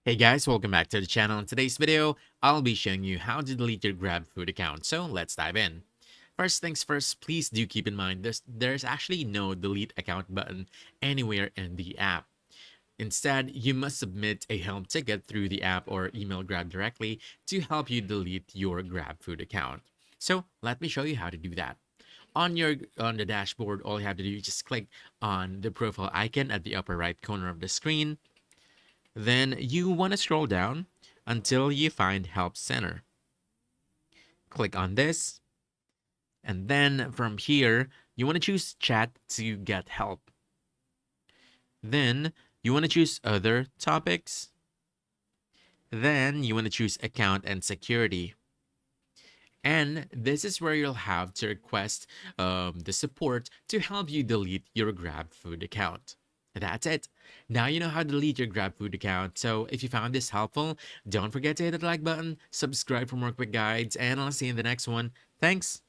Hey guys, welcome back to the channel. In today's video, I'll be showing you how to delete your GrabFood account. So let's dive in. First things first, please do keep in mind there's actually no delete account button anywhere in the app. Instead, you must submit a help ticket through the app or email Grab directly to help you delete your GrabFood account. So let me show you how to do that. On the dashboard, all you have to do is just click on the profile icon at the upper right corner of the screen. Then you want to scroll down until you find Help Center. Click on this, and then from here, you want to choose Chat to get help. Then you want to choose Other Topics. Then you want to choose Account and Security. And this is where you'll have to request the support to help you delete your GrabFood account. That's it. Now you know how to delete your GrabFood account. So if you found this helpful, don't forget to hit the like button, subscribe for more quick guides, and I'll see you in the next one. Thanks.